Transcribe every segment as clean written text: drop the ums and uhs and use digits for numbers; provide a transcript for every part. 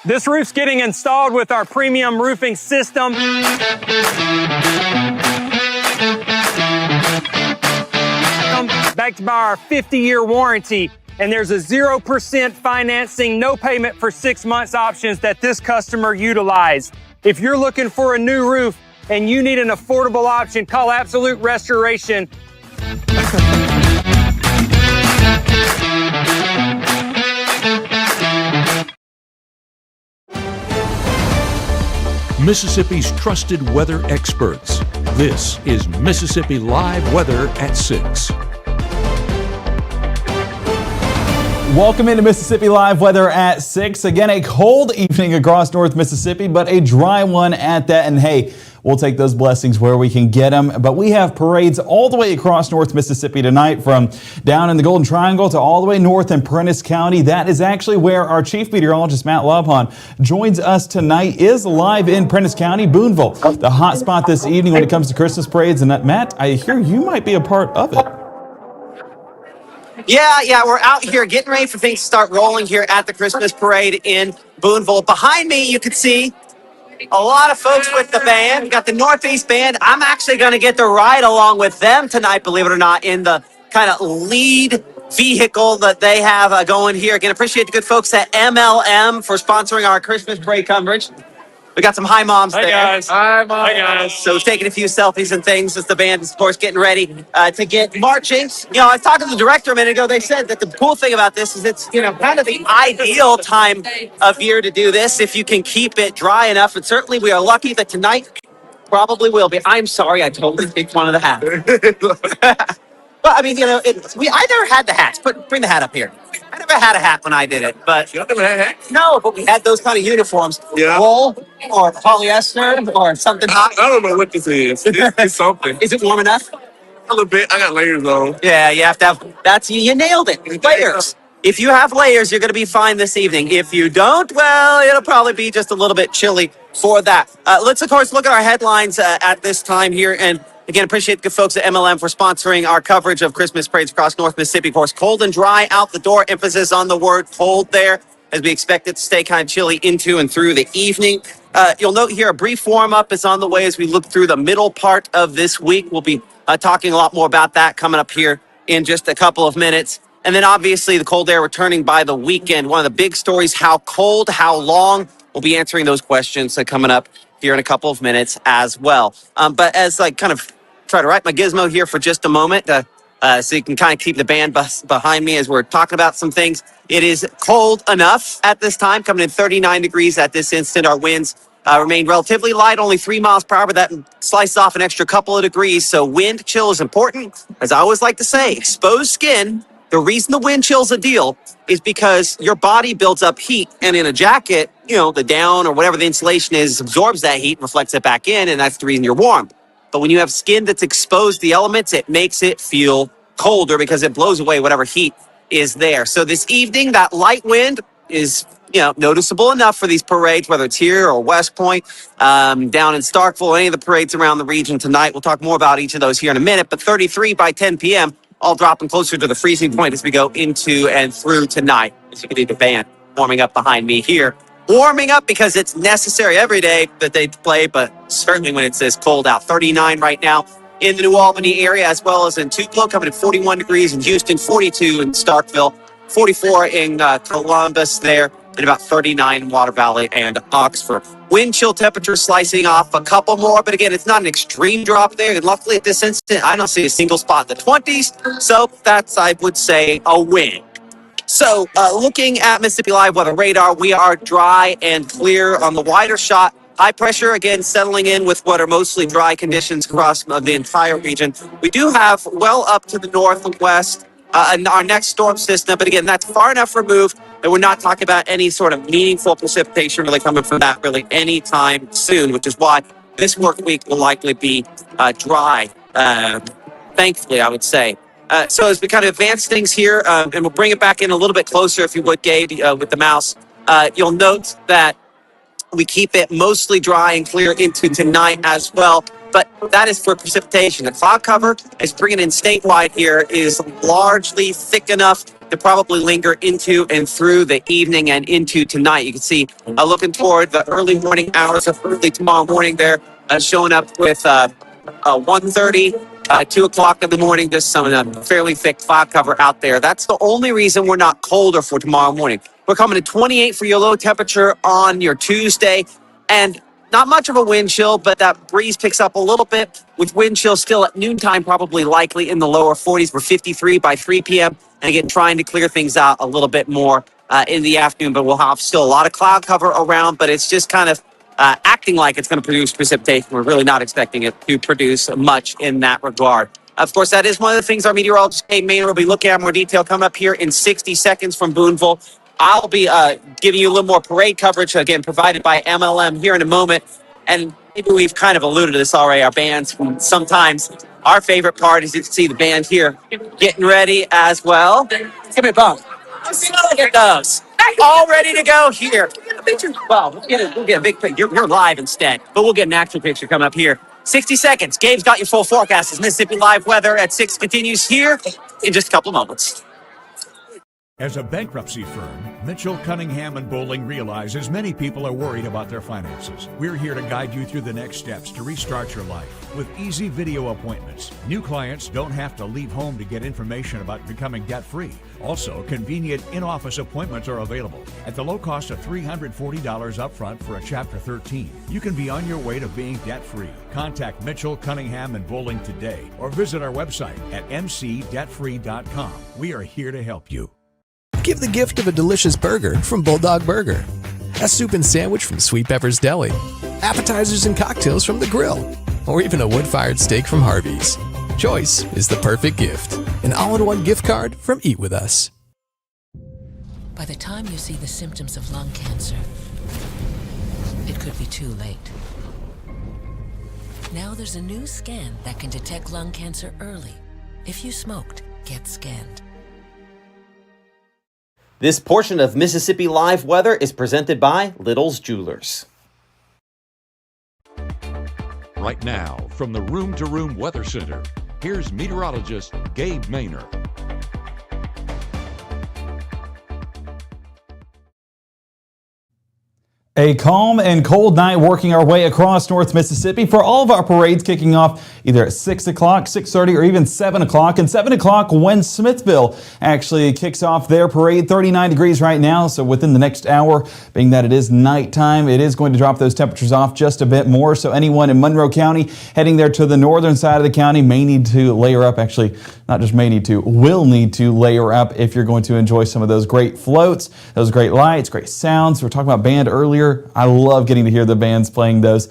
This roof's getting installed with our premium roofing system. Backed by our 50-year warranty. And there's a 0% financing, no payment for 6 months options that this customer utilized. If you're looking for a new roof and you need an affordable option, call Absolute Restoration. Mississippi's trusted weather experts. This is Mississippi Live Weather at 6. Welcome into Mississippi Live Weather at 6. Again, a cold evening across North Mississippi, but a dry one at that. And hey, we'll take those blessings where we can get them. But we have parades all the way across North Mississippi tonight, from down in the Golden Triangle to all the way north in Prentiss County. That is actually where our chief meteorologist, Matt Lobhon, joins us tonight, is live in Prentiss County, Booneville, the hot spot this evening when it comes to Christmas parades. And Matt, I hear you might be a part of it. Yeah, we're out here getting ready for things to start rolling here at the Christmas Parade in Booneville. Behind me, you can see a lot of folks with the band. We got the Northeast Band. I'm actually going to get to ride along with them tonight, believe it or not, in the kind of lead vehicle that they have going here. Again, appreciate the good folks at MLM for sponsoring our Christmas Parade coverage. We got some hi moms there. Guys. Hi, Mom. Hi, guys. So taking a few selfies and things as the band is, of course, getting ready to get marching. You know, I was talking to the director a minute ago. They said that the cool thing about this is it's, kind of the ideal time of year to do this if you can keep it dry enough. And certainly we are lucky that tonight probably will be. I'm sorry, I totally picked one of the hats. Well, I mean, I never had the hats. Bring the hat up here. I never had a hat when I did it, but You never had hats? no, but we had those kind of uniforms. Yeah. Wool or polyester or something I hot. don't know what this is. It's something. Is it warm enough? A little bit. I got layers on. Yeah, you have to have, you nailed it. Layers. If you have layers, you're going to be fine this evening. If you don't, well, it'll probably be just a little bit chilly for that. Let's, of course, look at our headlines at this time here. And again, appreciate the good folks at MLM for sponsoring our coverage of Christmas parades across North Mississippi. Of course, cold and dry out the door. Emphasis on the word cold there, as we expect it to stay kind of chilly into and through the evening. You'll note here a brief warm-up is on the way as we look through the middle part of this week. We'll be talking a lot more about that coming up here in just a couple of minutes. And then obviously the cold air returning by the weekend. One of the big stories, how cold, how long? We'll be answering those questions coming up here in a couple of minutes as well. But as I kind of try to write my gizmo here for just a moment, so you can kind of keep the band behind me as we're talking about some things. It is cold enough at this time, coming in 39 degrees at this instant. Our winds remain relatively light, only 3 miles per hour, but that slices off an extra couple of degrees. So wind chill is important. As I always like to say, exposed skin. The reason the wind chill's a deal is because your body builds up heat, and in a jacket, the down or whatever the insulation is absorbs that heat and reflects it back in, and that's the reason you're warm. But when you have skin that's exposed to the elements, it makes it feel colder because it blows away whatever heat is there. So this evening, that light wind is noticeable enough for these parades, whether it's here or West Point, down in Starkville, any of the parades around the region tonight. We'll talk more about each of those here in a minute, but 33 by 10 p.m., all dropping closer to the freezing point as we go into and through tonight. As you can see the band warming up behind me here. Warming up because it's necessary every day that they play, but certainly when it's this cold out. 39 right now in the New Albany area, as well as in Tupelo, coming at 41 degrees in Houston, 42 in Starkville, 44 in Columbus there, and about 39 in Water Valley and Oxford. Wind chill temperature slicing off a couple more, but again, it's not an extreme drop there. And luckily at this instant, I don't see a single spot in the 20s. So that's, I would say, a win. So looking at Mississippi Live Weather Radar, we are dry and clear on the wider shot. High pressure, again, settling in with what are mostly dry conditions across the entire region. We do have well up to the north and west our next storm system, but again, that's far enough removed that we're not talking about any sort of meaningful precipitation really coming from that really anytime soon, which is why this work week will likely be dry, thankfully, I would say. So as we kind of advance things here, and we'll bring it back in a little bit closer, if you would, Gabe, with the mouse, you'll note that we keep it mostly dry and clear into tonight as well. But that is for precipitation. The cloud cover is bringing in statewide here is largely thick enough to probably linger into and through the evening and into tonight. You can see looking toward the early morning hours of early tomorrow morning there, showing up with 1:30, 2 o'clock in the morning, just some fairly thick fog cover out there. That's the only reason we're not colder for tomorrow morning. We're coming to 28 for your low temperature on your Tuesday, and not much of a wind chill, but that breeze picks up a little bit with wind chill still at noontime, probably likely in the lower 40s. We're 53 by 3 p.m. And again, trying to clear things out a little bit more in the afternoon, but we'll have still a lot of cloud cover around, but it's just kind of acting like it's going to produce precipitation. We're really not expecting it to produce much in that regard. Of course, that is one of the things our meteorologist, Kate Maynard, will be looking at more detail coming up here in 60 seconds from Booneville. I'll be giving you a little more parade coverage, again, provided by MLM here in a moment. And maybe we've kind of alluded to this already, our bands. Sometimes our favorite part is to see the band here getting ready as well. Give me a bump. Look at those. All ready to go here. Well, we'll get a big picture. You're live instead, but we'll get an actual picture coming up here. 60 seconds. Gabe's got your full forecast as Mississippi Live Weather at 6 continues here in just a couple of moments. As a bankruptcy firm, Mitchell, Cunningham, and Bowling realizes many people are worried about their finances. We're here to guide you through the next steps to restart your life with easy video appointments. New clients don't have to leave home to get information about becoming debt-free. Also, convenient in-office appointments are available at the low cost of $340 upfront for a Chapter 13. You can be on your way to being debt-free. Contact Mitchell, Cunningham, and Bowling today or visit our website at mcdebtfree.com. We are here to help you. Give the gift of a delicious burger from Bulldog Burger, a soup and sandwich from Sweet Pepper's Deli, appetizers and cocktails from The Grill, or even a wood-fired steak from Harvey's. Choice is the perfect gift. An all-in-one gift card from Eat With Us. By the time you see the symptoms of lung cancer, it could be too late. Now there's a new scan that can detect lung cancer early. If you smoked, get scanned. This portion of Mississippi Live Weather is presented by Little's Jewelers. Right now, from the Room to Room Weather Center, here's meteorologist Gabe Maynard. A calm and cold night working our way across North Mississippi for all of our parades kicking off either at 6 o'clock, 6:30, or even 7 o'clock. And 7 o'clock when Smithville actually kicks off their parade. 39 degrees right now, so within the next hour, being that it is nighttime, it is going to drop those temperatures off just a bit more. So anyone in Monroe County heading there to the northern side of the county may need to layer up. Actually, not just may need to, will need to layer up if you're going to enjoy some of those great floats, those great lights, great sounds. We were talking about band earlier. I love getting to hear the bands playing those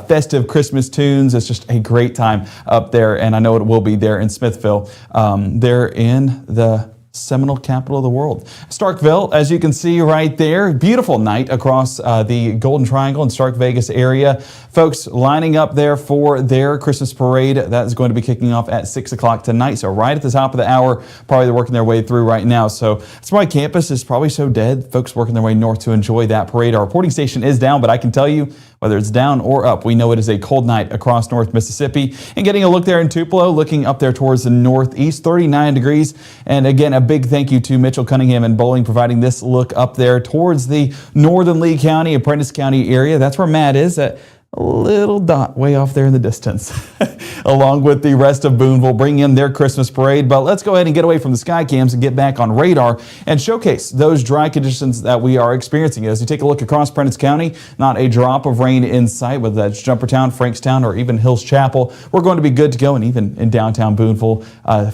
festive Christmas tunes. It's just a great time up there, and I know it will be there in Smithville. They're in the Seminole capital of the world. Starkville, as you can see right there, beautiful night across the Golden Triangle and Stark Vegas area. Folks lining up there for their Christmas parade. That is going to be kicking off at 6 o'clock tonight. So right at the top of the hour, probably they're working their way through right now. So that's why campus is probably so dead. Folks working their way north to enjoy that parade. Our reporting station is down, but I can tell you, whether it's down or up, we know it is a cold night across North Mississippi. And getting a look there in Tupelo, looking up there towards the northeast, 39 degrees. And again, a big thank you to Mitchell, Cunningham, and Bowling providing this look up there towards the northern Lee County, Apprentice County area. That's where Matt is, at a little dot way off there in the distance, along with the rest of Booneville, bringing in their Christmas parade. But let's go ahead and get away from the sky cams and get back on radar and showcase those dry conditions that we are experiencing. As you take a look across Prentice County, not a drop of rain in sight, whether that's Jumpertown, Frankstown, or even Hills Chapel. We're going to be good to go, and even in downtown Booneville.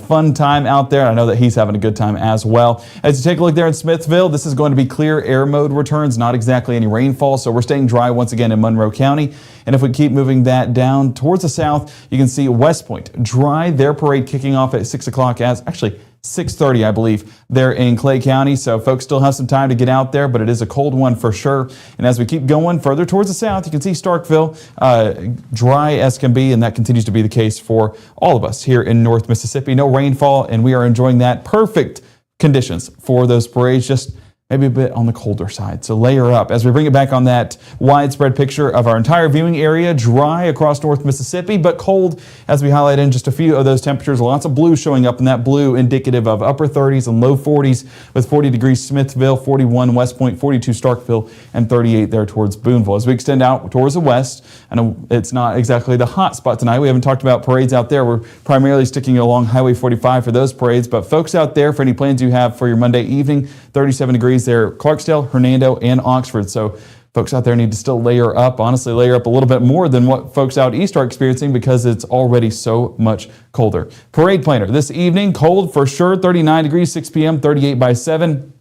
Fun time out there. I know that he's having a good time as well. As you take a look there in Smithville, this is going to be clear air mode returns, not exactly any rainfall, so we're staying dry once again in Monroe County. And if we keep moving that down towards the south, you can see West Point dry. Their parade kicking off at 6 o'clock, as actually 6:30, I believe, there in Clay County. So folks still have some time to get out there, but it is a cold one for sure. And as we keep going further towards the south, you can see Starkville dry as can be, and that continues to be the case for all of us here in North Mississippi. No rainfall, and we are enjoying that. Perfect conditions for those parades. Just maybe a bit on the colder side. So layer up as we bring it back on that widespread picture of our entire viewing area. Dry across North Mississippi, but cold as we highlight in just a few of those temperatures. Lots of blue showing up, and that blue indicative of upper 30s and low 40s with 40 degrees Smithville, 41 West Point, 42 Starkville, and 38 there towards Booneville. As we extend out towards the west, I know it's not exactly the hot spot tonight. We haven't talked about parades out there. We're primarily sticking along Highway 45 for those parades, but folks out there, for any plans you have for your Monday evening, 37 degrees there, Clarksdale, Hernando, and Oxford. So folks out there need to still layer up, honestly layer up a little bit more than what folks out east are experiencing because it's already so much colder. Parade planner this evening, cold for sure, 39 degrees, 6 p.m., 38 by 7.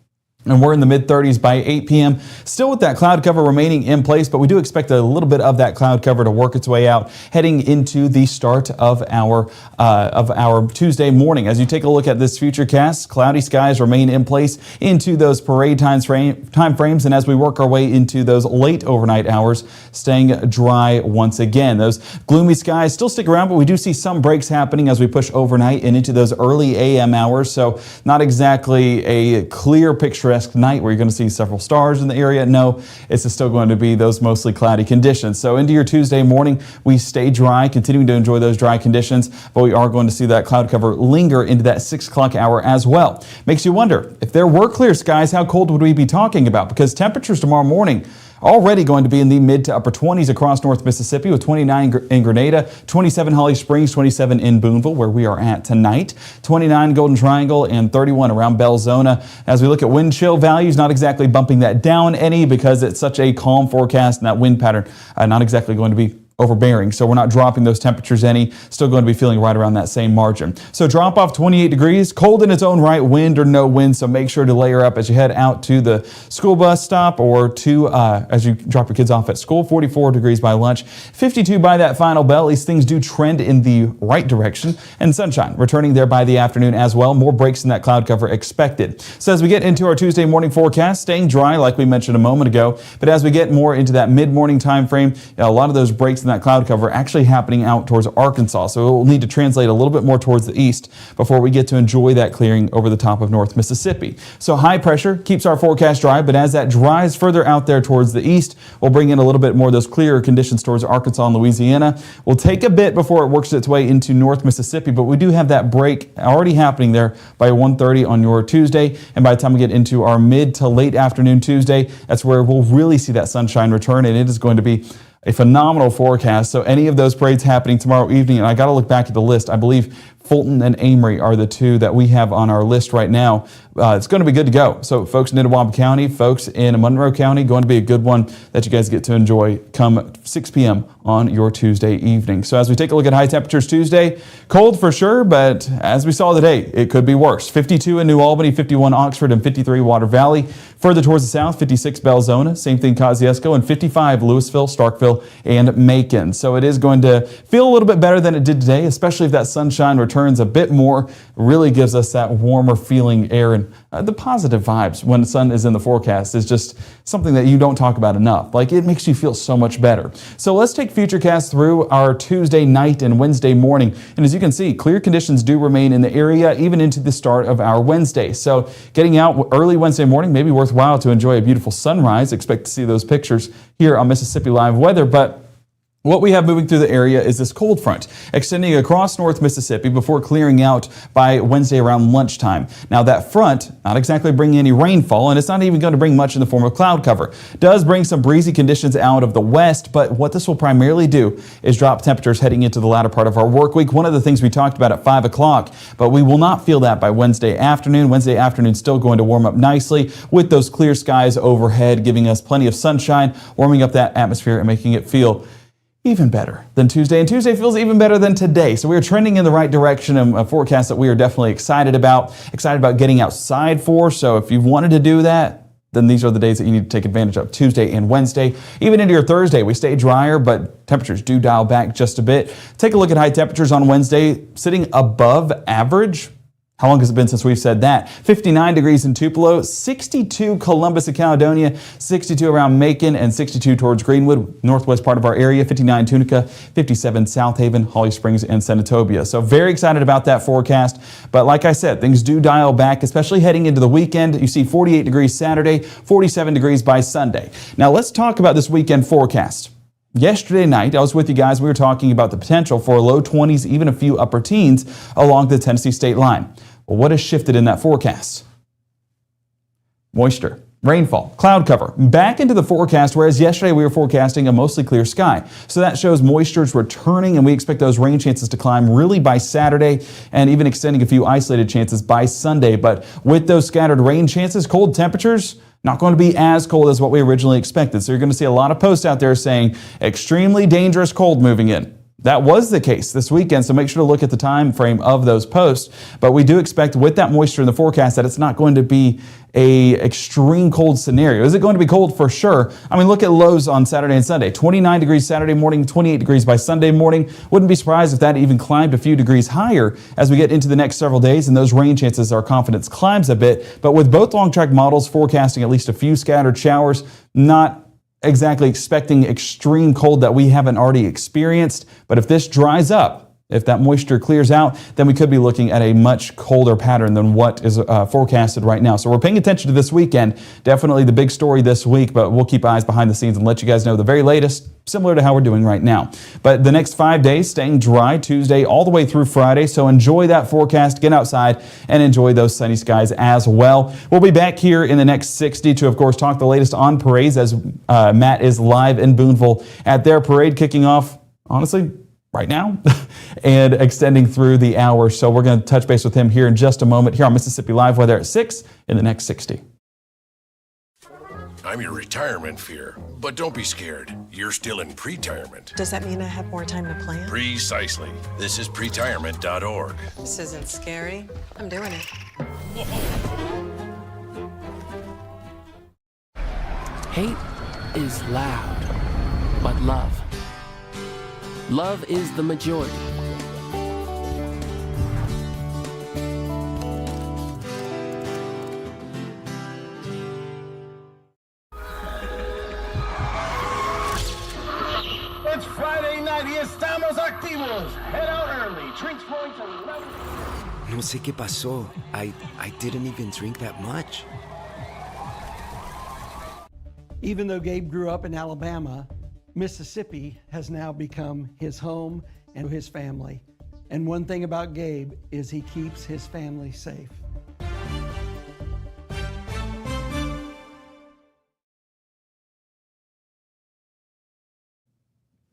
And we're in the mid-30s by 8 p.m. Still with that cloud cover remaining in place, but we do expect a little bit of that cloud cover to work its way out heading into the start of our Tuesday morning. As you take a look at this futurecast, cloudy skies remain in place into those parade time frames, and as we work our way into those late overnight hours, staying dry once again. Those gloomy skies still stick around, but we do see some breaks happening as we push overnight and into those early a.m. hours, so not exactly a clear picture night where you're going to see several stars in the area. No, it's still going to be those mostly cloudy conditions. So into your Tuesday morning, we stay dry, continuing to enjoy those dry conditions, but we are going to see that cloud cover linger into that 6 o'clock hour as well. Makes you wonder, if there were clear skies, how cold would we be talking about? Because temperatures tomorrow morning already going to be in the mid to upper 20s across North Mississippi with 29 in Grenada, 27 Holly Springs, 27 in Booneville, where we are at tonight, 29 Golden Triangle, and 31 around Belzona. As we look at wind chill values, not exactly bumping that down any because it's such a calm forecast and that wind pattern not exactly going to be overbearing, so we're not dropping those temperatures any. Still going to be feeling right around that same margin. So drop off 28 degrees, cold in its own right, wind or no wind, so make sure to layer up as you head out to the school bus stop or to as you drop your kids off at school. 44 degrees by lunch, 52 by that final bell. At least things do trend in the right direction, and sunshine returning there by the afternoon as well. More breaks in that cloud cover expected. So as we get into our Tuesday morning forecast, staying dry like we mentioned a moment ago, but as we get more into that mid-morning time frame, a lot of those breaks in that cloud cover actually happening out towards Arkansas. So it will need to translate a little bit more towards the east before we get to enjoy that clearing over the top of North Mississippi. So high pressure keeps our forecast dry, but as that dries further out there towards the east, we'll bring in a little bit more of those clearer conditions towards Arkansas and Louisiana. Will take a bit before it works its way into North Mississippi, but we do have that break already happening there by 1:30 on your Tuesday. And by the time we get into our mid to late afternoon Tuesday, that's where we'll really see that sunshine return, and it is going to be a phenomenal forecast. So any of those parades happening tomorrow evening, and I got to look back at the list. I believe Fulton and Amory are the two that we have on our list right now. It's going to be good to go. So folks in Itawamba County, folks in Monroe County, going to be a good one that you guys get to enjoy come 6 p.m. on your Tuesday evening. So as we take a look at high temperatures Tuesday, cold for sure, but as we saw today, it could be worse. 52 in New Albany, 51 Oxford, and 53 Water Valley. Further towards the south, 56 Belzona, same thing Kosciuszko, and 55 Louisville, Starkville, and Macon. So it is going to feel a little bit better than it did today, especially if that sunshine returns a bit more. Really gives us that warmer feeling air, and the positive vibes when the sun is in the forecast is just something that you don't talk about enough. Like, it makes you feel so much better. So let's take Futurecast through our Tuesday night and Wednesday morning. And as you can see, clear conditions do remain in the area even into the start of our Wednesday. So getting out early Wednesday morning may be worthwhile to enjoy a beautiful sunrise. Expect to see those pictures here on Mississippi Live Weather, but what we have moving through the area is this cold front extending across North Mississippi before clearing out by Wednesday around lunchtime. Now that front, not exactly bringing any rainfall, and it's not even going to bring much in the form of cloud cover. Does bring some breezy conditions out of the west, but what this will primarily do is drop temperatures heading into the latter part of our work week. One of the things we talked about at 5 o'clock, but we will not feel that by Wednesday afternoon. Wednesday afternoon still going to warm up nicely with those clear skies overhead, giving us plenty of sunshine, warming up that atmosphere and making it feel even better than Tuesday, and Tuesday feels even better than today. So we are trending in the right direction, and a forecast that we are definitely excited about getting outside for. So if you've wanted to do that, then these are the days that you need to take advantage of, Tuesday and Wednesday. Even into your Thursday, we stay drier, but temperatures do dial back just a bit. Take a look at high temperatures on Wednesday, sitting above average. How long has it been since we've said that? 59 degrees in Tupelo, 62 Columbus and Caledonia, 62 around Macon, and 62 towards Greenwood, northwest part of our area, 59 Tunica, 57 South Haven, Holly Springs, and Senatobia. So very excited about that forecast. But like I said, things do dial back, especially heading into the weekend. You see 48 degrees Saturday, 47 degrees by Sunday. Now let's talk about this weekend forecast. Yesterday night, I was with you guys. We were talking about the potential for low 20s, even a few upper teens along the Tennessee state line. Well, what has shifted in that forecast? Moisture, rainfall, cloud cover, back into the forecast, whereas yesterday we were forecasting a mostly clear sky. So that shows moisture is returning, and we expect those rain chances to climb really by Saturday and even extending a few isolated chances by Sunday. But with those scattered rain chances, cold temperatures, not going to be as cold as what we originally expected. So you're going to see a lot of posts out there saying extremely dangerous cold moving in. That was the case this weekend, so make sure to look at the time frame of those posts. But we do expect with that moisture in the forecast that it's not going to be a extreme cold scenario. Is it going to be cold? For sure. I mean, look at lows on Saturday and Sunday. 29 degrees Saturday morning, 28 degrees by Sunday morning. Wouldn't be surprised if that even climbed a few degrees higher as we get into the next several days, and those rain chances, our confidence climbs a bit. But with both long track models forecasting at least a few scattered showers, not exactly expecting extreme cold that we haven't already experienced. But if this dries up, if that moisture clears out, then we could be looking at a much colder pattern than what is forecasted right now. So we're paying attention to this weekend. Definitely the big story this week, but we'll keep eyes behind the scenes and let you guys know the very latest, similar to how we're doing right now. But the next 5 days staying dry, Tuesday all the way through Friday. So enjoy that forecast, get outside and enjoy those sunny skies as well. We'll be back here in the next 60 to, of course, talk the latest on parades as Matt is live in Booneville at their parade kicking off, honestly, right now and extending through the hour. So we're going to touch base with him here in just a moment here on Mississippi Live Weather at 6 in the next 60. I'm your retirement fear, but don't be scared. You're still in pre-retirement. Does that mean I have more time to plan? Precisely. This is pretirement.org. This isn't scary. I'm doing it. Hate is loud, but love is the majority. It's Friday night y estamos activos. Head out early. Drinks flowing to 11. No sé qué pasó. I didn't even drink that much. Even though Gabe grew up in Alabama, Mississippi has now become his home and his family. And one thing about Gabe is he keeps his family safe.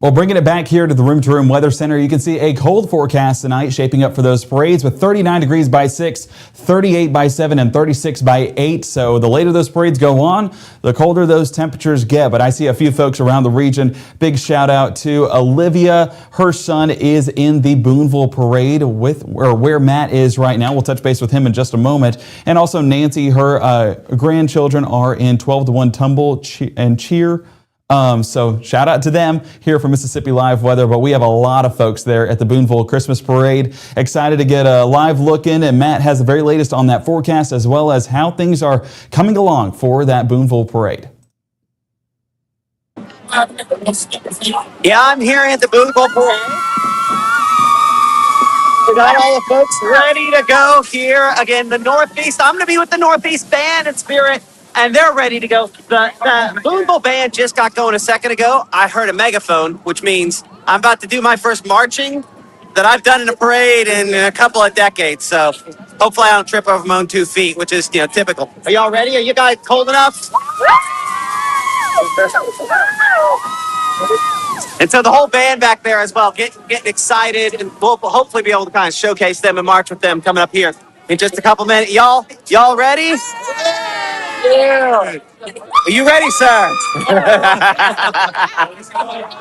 Well, bringing it back here to the room-to-room weather center, you can see a cold forecast tonight shaping up for those parades with 39 degrees by 6, 38 by 7, and 36 by 8. So the later those parades go on, the colder those temperatures get. But I see a few folks around the region. Big shout out to Olivia. Her son is in the Booneville Parade where Matt is right now. We'll touch base with him in just a moment. And also Nancy, her grandchildren are in 12-1 tumble and cheer. So shout out to them here for Mississippi Live Weather, but we have a lot of folks there at the Booneville Christmas Parade. Excited to get a live look in, and Matt has the very latest on that forecast as well as how things are coming along for that Booneville Parade. Yeah, I'm here at the Booneville Parade. We got all the folks ready to go here. Again, the Northeast. I'm going to be with the Northeast Band and Spirit, and they're ready to go. The Booneville Band just got going a second ago. I heard a megaphone, which means I'm about to do my first marching that I've done in a parade in a couple of decades. So hopefully I don't trip over my own 2 feet, which is, typical. Are y'all ready? Are you guys cold enough? And so the whole band back there as well, getting excited, and we'll hopefully be able to kind of showcase them and march with them coming up here in just a couple minutes. Y'all ready? Yeah. Are you ready, sir?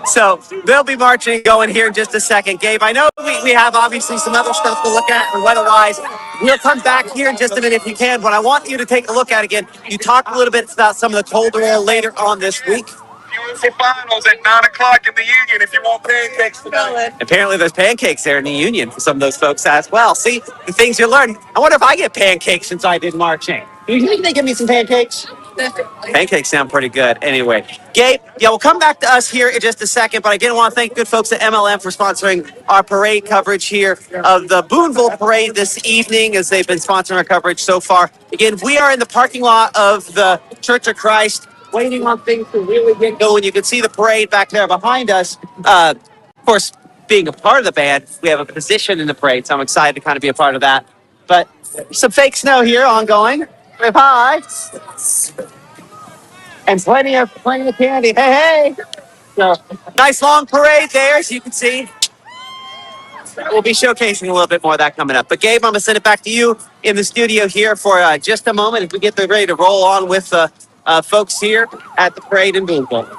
So they'll be marching, going here in just a second. Gabe, I know we have obviously some other stuff to look at and weather-wise. We'll come back here in just a minute if you can. What I want you to take a look at again, you talked a little bit about some of the colder air later on this week. Finals at 9 o'clock in the Union if you want pancakes tonight. Apparently there's pancakes there in the Union for some of those folks as well. See, the things you learn. I wonder if I get pancakes since I did marching. Do you think they give me some pancakes? Pancakes sound pretty good. Anyway, Gabe, yeah, we'll come back to us here in just a second, but I did want to thank good folks at MLM for sponsoring our parade coverage here of the Booneville Parade this evening, as they've been sponsoring our coverage so far. Again, we are in the parking lot of the Church of Christ, waiting on things to really get going. You can see the parade back there behind us. Of course, being a part of the band, we have a position in the parade, so I'm excited to kind of be a part of that. But some fake snow here ongoing. Wave high. And plenty of candy. Hey, hey. So, nice long parade there, as you can see. We'll be showcasing a little bit more of that coming up. But Gabe, I'm going to send it back to you in the studio here for just a moment as we get ready to roll on with folks here at the parade in Booneville.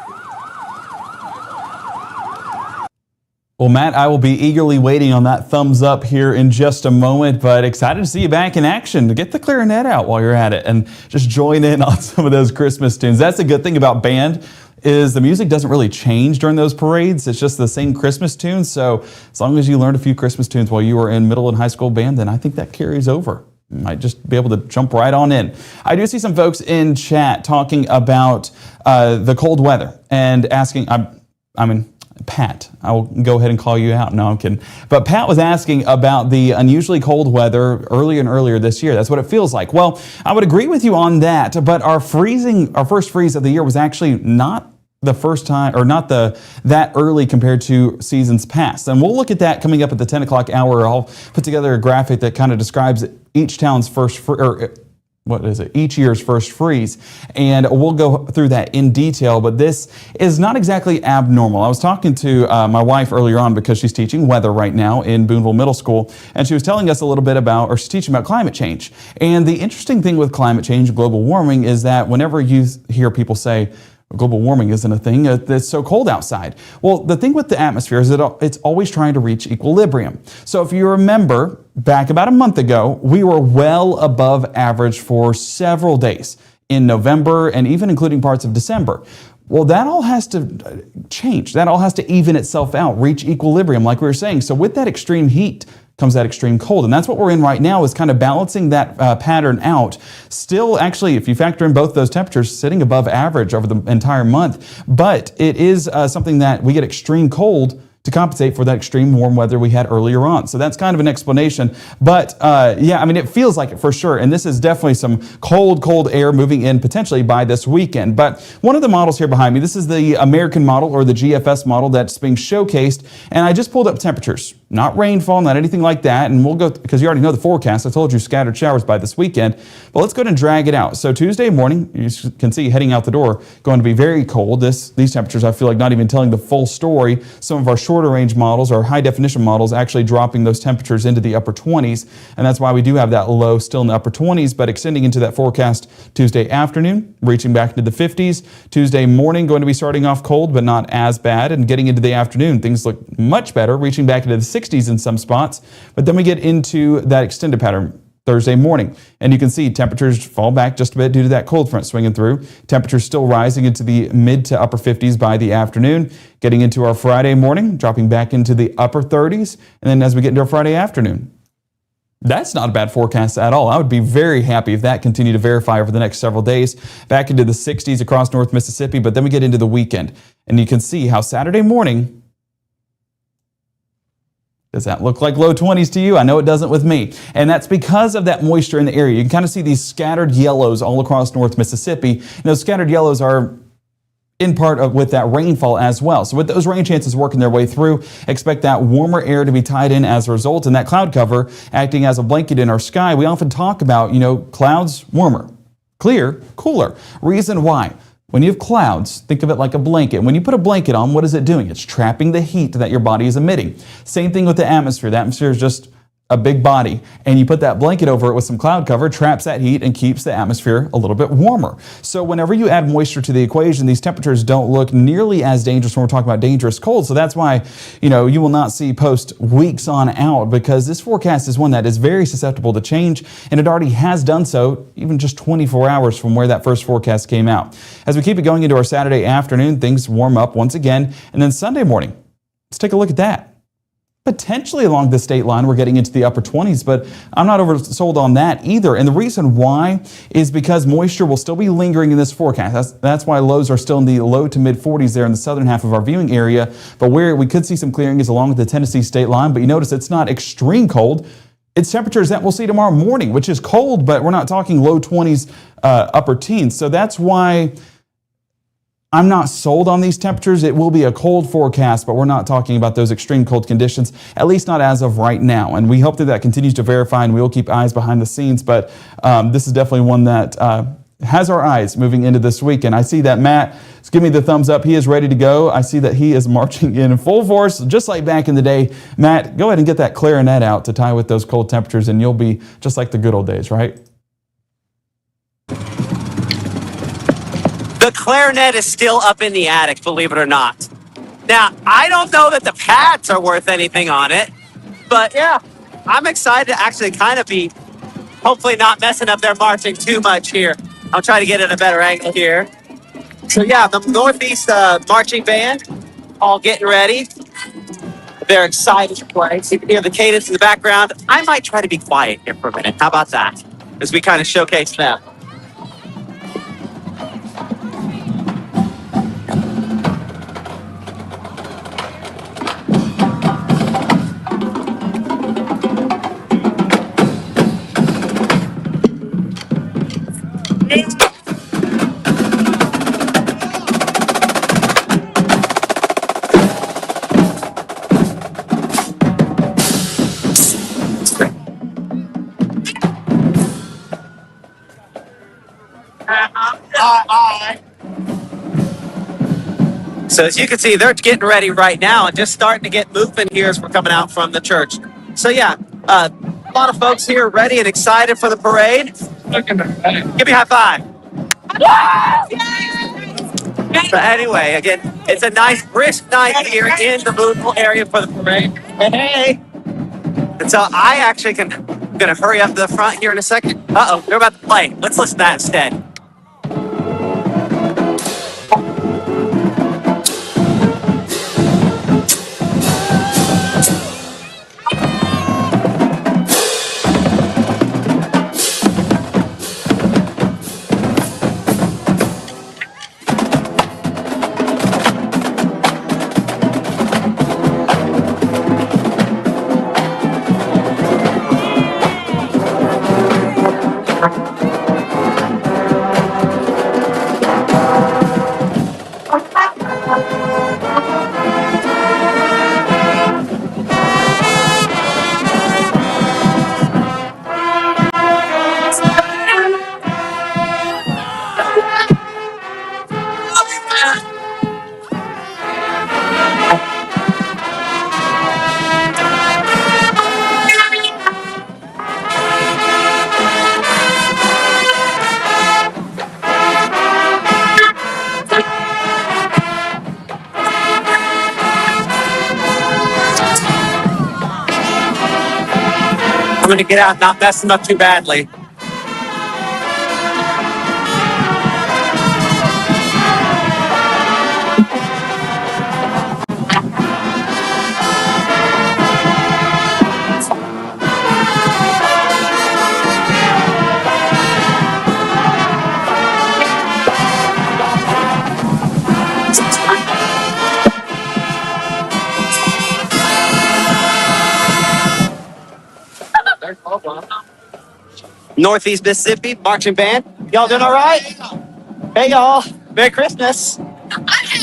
Well, Matt, I will be eagerly waiting on that thumbs up here in just a moment, but excited to see you back in action. To get the clarinet out while you're at it and just join in on some of those Christmas tunes. That's the good thing about band, is the music doesn't really change during those parades. It's just the same Christmas tunes. So as long as you learned a few Christmas tunes while you were in middle and high school band, then I think that carries over. You might just be able to jump right on in. I do see some folks in chat talking about the cold weather and asking, Pat, I will go ahead and call you out. No, I'm kidding. But Pat was asking about the unusually cold weather earlier and earlier this year. That's what it feels like. Well, I would agree with you on that, but our first freeze of the year was actually not the first time, or not that early compared to seasons past. And we'll look at that coming up at the 10 o'clock hour. I'll put together a graphic that kind of describes each town's each year's first freeze, and we'll go through that in detail, but this is not exactly abnormal. I was talking to my wife earlier on because she's teaching weather right now in Booneville Middle School, and she was telling us a little bit she's teaching about climate change. And the interesting thing with climate change and global warming is that whenever you hear people say, global warming isn't a thing, it's so cold outside. Well, the thing with the atmosphere is that it's always trying to reach equilibrium. So if you remember, back about a month ago, we were well above average for several days in November and even including parts of December. Well, that all has to change. That all has to even itself out, reach equilibrium like we were saying. So with that extreme heat comes that extreme cold. And that's what we're in right now, is kind of balancing that pattern out. Still, actually, if you factor in both those temperatures, sitting above average over the entire month. But it is something that we get extreme cold to compensate for that extreme warm weather we had earlier on. So that's kind of an explanation. But yeah, I mean, it feels like it for sure. And this is definitely some cold air moving in potentially by this weekend. But one of the models here behind me, this is the American model, or the GFS model, that's being showcased. And I just pulled up temperatures, not rainfall, not anything like that. And we'll go, because you already know the forecast. I told you scattered showers by this weekend. But let's go ahead and drag it out. So Tuesday morning, you can see heading out the door, going to be very cold. These temperatures, I feel like, not even telling the full story. Some of our shorter range models, or high definition models, actually dropping those temperatures into the upper 20s. And that's why we do have that low still in the upper 20s, but extending into that forecast Tuesday afternoon, reaching back into the 50s. Tuesday morning going to be starting off cold, but not as bad. And getting into the afternoon, things look much better, reaching back into the 60s in some spots. But then we get into that extended pattern Thursday morning. And you can see temperatures fall back just a bit due to that cold front swinging through. Temperatures still rising into the mid to upper 50s by the afternoon. Getting into our Friday morning, dropping back into the upper 30s. And then as we get into our Friday afternoon, that's not a bad forecast at all. I would be very happy if that continued to verify over the next several days. Back into the 60s across North Mississippi, but then we get into the weekend. And you can see how Saturday morning, does that look like low 20s to you? I know it doesn't with me. And that's because of that moisture in the area. You can kind of see these scattered yellows all across North Mississippi. And those scattered yellows are in part with that rainfall as well. So with those rain chances working their way through, expect that warmer air to be tied in as a result, and that cloud cover acting as a blanket in our sky. We often talk about, clouds warmer, clear, cooler. Reason why? When you have clouds, think of it like a blanket. When you put a blanket on, what is it doing? It's trapping the heat that your body is emitting. Same thing with the atmosphere. The atmosphere is just a big body, and you put that blanket over it with some cloud cover, traps that heat and keeps the atmosphere a little bit warmer. So whenever you add moisture to the equation, these temperatures don't look nearly as dangerous when we're talking about dangerous cold. So that's why, you will not see post weeks on out, because this forecast is one that is very susceptible to change, and it already has done so even just 24 hours from where that first forecast came out. As we keep it going into our Saturday afternoon, things warm up once again, and then Sunday morning, let's take a look at that. Potentially along the state line, we're getting into the upper 20s, but I'm not oversold on that either. And the reason why is because moisture will still be lingering in this forecast. That's why lows are still in the low to mid 40s there in the southern half of our viewing area. But where we could see some clearing is along the Tennessee state line. But you notice it's not extreme cold. It's temperatures that we'll see tomorrow morning, which is cold, but we're not talking low 20s, upper teens. So that's why I'm not sold on these temperatures. It will be a cold forecast, but we're not talking about those extreme cold conditions, at least not as of right now. And we hope that that continues to verify, and we'll keep eyes behind the scenes. But this is definitely one that has our eyes moving into this week. And I see that Matt is giving me the thumbs up. He is ready to go. I see that he is marching in full force, just like back in the day. Matt, go ahead and get that clarinet out to tie with those cold temperatures, and you'll be just like the good old days, right? The clarinet is still up in the attic, believe it or not. Now, I don't know that the pads are worth anything on it, but yeah, I'm excited to actually kind of be hopefully not messing up their marching too much here. I'll try to get at a better angle here. So yeah, the Northeast Marching Band all getting ready. They're excited to play. So you can hear the cadence in the background. I might try to be quiet here for a minute. How about that? As we kind of showcase them. So as you can see, they're getting ready right now and just starting to get moving here as we're coming out from the church. So yeah, a lot of folks here ready and excited for the parade. Give me a high five. But anyway, again, it's a nice brisk night here in the Booneville area for the parade. Hey! And so I actually gonna hurry up to the front here in a second. Uh-oh, they're about to play. Let's listen to that instead. I'm going to get out and not mess them up too badly. Northeast Mississippi Marching Band. Y'all doing all right? Hey, y'all. Merry Christmas.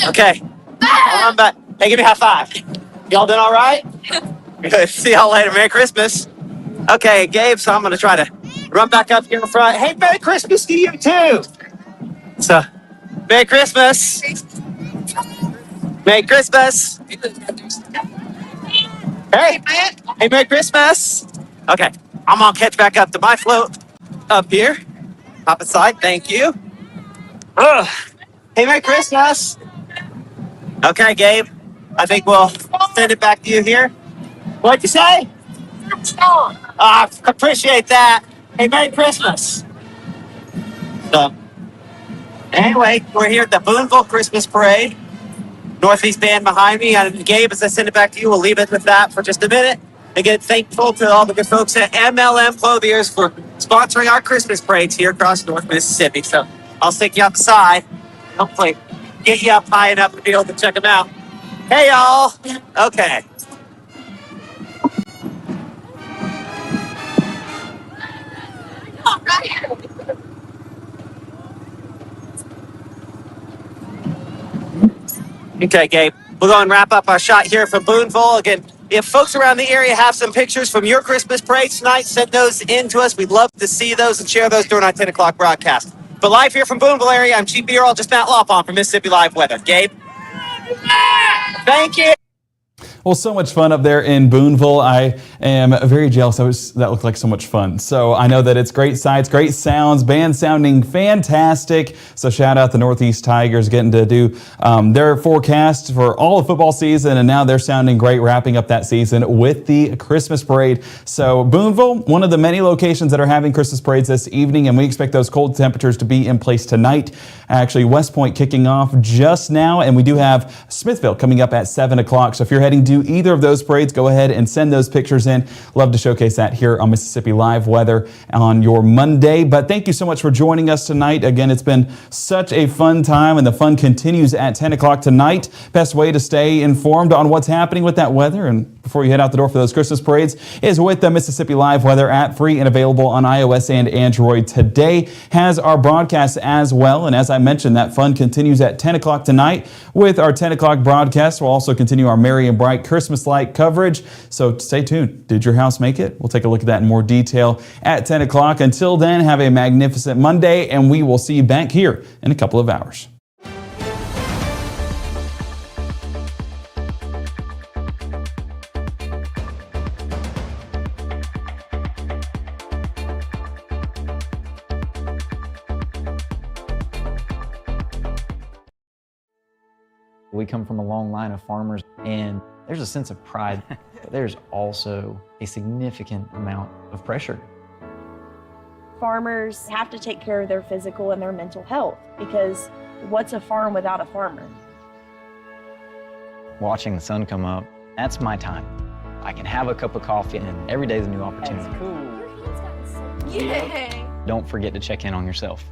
Okay. I'm back. Hey, give me a high five. Y'all doing all right? Good. See y'all later. Merry Christmas. Okay, Gabe, so I'm going to try to run back up here in front. Hey, Merry Christmas to you, too. So, Merry Christmas. Merry Christmas. Hey, Merry Christmas. Okay, I'm gonna catch back up to my float up here. Hop aside, thank you. Ugh. Hey, Merry Christmas. Okay, Gabe, I think we'll send it back to you here. What'd you say? I appreciate that. Hey, Merry Christmas. So, anyway, we're here at the Booneville Christmas Parade. Northeast band behind me. And Gabe, as I send it back to you, we'll leave it with that for just a minute. Again, thankful to all the good folks at MLM Clothiers for sponsoring our Christmas parades here across North Mississippi. So I'll stick you outside. Hopefully get you up high enough to be able to check them out. Hey, y'all. Okay. Okay, Gabe. We'll go and wrap up our shot here from Booneville. Again, if folks around the area have some pictures from your Christmas parade tonight, send those in to us. We'd love to see those and share those during our 10 o'clock broadcast. But live here from Booneville area, I'm Chief Meteorologist Matt Lawpon from Mississippi Live Weather. Gabe? Thank you. Well, so much fun up there in Booneville. I am very jealous. That looked like so much fun. So I know that it's great sights, great sounds, band sounding fantastic. So shout out the Northeast Tigers getting to do their forecast for all of football season. And now they're sounding great, wrapping up that season with the Christmas parade. So Booneville, one of the many locations that are having Christmas parades this evening. And we expect those cold temperatures to be in place tonight. Actually, West Point kicking off just now. And we do have Smithville coming up at 7 o'clock. So if you're heading to either of those parades, go ahead and send those pictures in. Love to showcase that here on Mississippi Live Weather on your Monday. But thank you so much for joining us tonight. Again, it's been such a fun time, and the fun continues at 10 o'clock tonight. Best way to stay informed on what's happening with that weather and before you head out the door for those Christmas parades is with the Mississippi Live Weather app, free and available on iOS and Android today. Has our broadcast as well. And as I mentioned, that fun continues at 10 o'clock tonight with our 10 o'clock broadcast. We'll also continue our Merry and Bright Christmas light coverage. So stay tuned. Did your house make it? We'll take a look at that in more detail at 10 o'clock. Until then, have a magnificent Monday, and we will see you back here in a couple of hours. We come from a long line of farmers, and there's a sense of pride, but there's also a significant amount of pressure. Farmers have to take care of their physical and their mental health, because what's a farm without a farmer? Watching the sun come up, that's my time. I can have a cup of coffee, and every day is a new opportunity. That's cool. Your hand's gotten so cute. Yay! Don't forget to check in on yourself.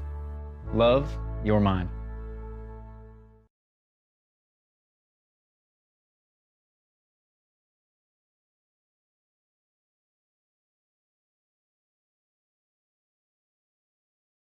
Love, your mind.